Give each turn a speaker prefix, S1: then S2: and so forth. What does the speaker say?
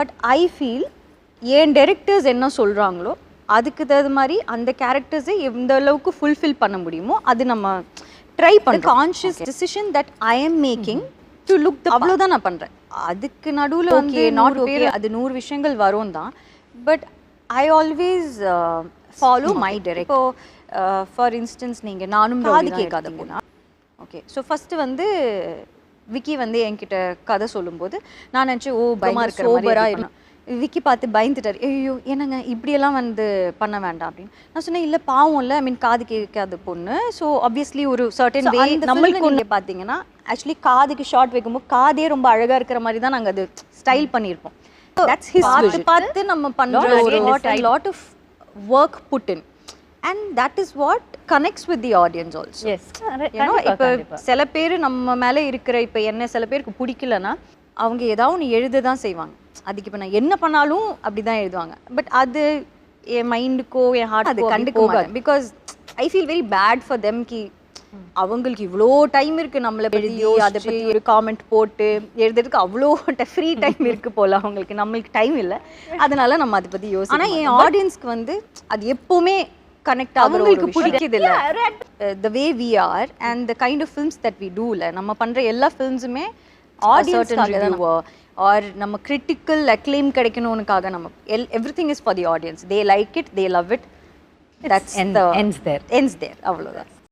S1: But I feel ஏன் directors என்ன சொல்கிறாங்களோ அதுக்கு தகுந்த மாதிரி அந்த கேரக்டர்ஸை எந்த அளவுக்கு ஃபுல்ஃபில் பண்ண முடியுமோ அது நம்ம ட்ரை பண்ண conscious decision that I am making to look அவ்வளோதான் நான் பண்ணுறேன். அதுக்கு நடுவில் வந்து நாட் ஓகே அது 100 விஷயங்கள் வரும் தான். But I always follow my direct. இப்போ ஃபார் இன்ஸ்டன்ஸ் நீங்கள் நானும் காது கேட்காத போனா ஓகே. ஸோ ஃபஸ்ட்டு வந்து விக்கி வந்து என்கிட்ட கதை சொல்லும்போது நான் நினச்சேன் ஓ பயமாக இருக்கிற ஓவராக இருந்தேன். விக்கி பார்த்து பயந்துட்டார், ஐயோ என்னங்க இப்படியெல்லாம் வந்து பண்ண வேண்டாம் அப்படின்னு. நான் சொன்னேன் இல்லை பாவம் இல்லை, ஐ மீன் காது கேட்காத பொண்ணு. ஸோ ஆப்வியஸ்லி ஒரு சர்டன் வே நம்மளுக்கு ஒன்று பார்த்தீங்கன்னா ஆக்சுவலி காதுக்கு ஷார்ட் வைக்கும்போது காதே ரொம்ப அழகாக இருக்கிற மாதிரி தான் நாங்கள் அது ஸ்டைல் பண்ணியிருப்போம். பார்த்து பார்த்து நம்ம பண்ணுற ஒரு lot of work put in and that is what connects with the audience also.
S2: Yes,
S1: you know இப்ப சில பேர் நம்ம மேலே இருக்கிற இப்ப என்ன சில பேருக்கு பிடிக்கலனா அவங்க ஏதாவது ஒன்று எழுத தான் செய்வாங்க. அதுக்கு இப்போ நான் என்ன பண்ணாலும் அப்படி தான் எழுதுவாங்க. பட் அது என் மைண்டுக்கோ என் ஹார்ட் அது கண்டுக்க மாட்டேன். Because I feel very bad for them. கி அவங்களுக்கு இவ்வளோ டைம் இருக்குது நம்மளை எழுதி அதை பற்றி ஒரு காமெண்ட் போட்டு எழுதுறதுக்கு அவ்வளோ ஃப்ரீ டைம் இருக்குது போல் அவங்களுக்கு. நம்மளுக்கு டைம் இல்லை, அதனால நம்ம அதை பற்றி யோசிச்சு. ஆனால் என் ஆடியன்ஸ்க்கு வந்து அது எப்போவுமே கனெக்ட் அவங்களுக்கு பிடிக்குது இல்லை the way we are and the kind of films that we do. இல்லை நம்ம பண்ணுற எல்லா ஃபில்ம்ஸுமே ஆடியன்ஸ்க்காக ஆர் நம்ம கிரிட்டிக்கல் அக்ளைம் கிடைக்கணும்னுக்காக நம்ம everything is for the audience. They like it, they love it, that's the ends there அவ்வளோதான்.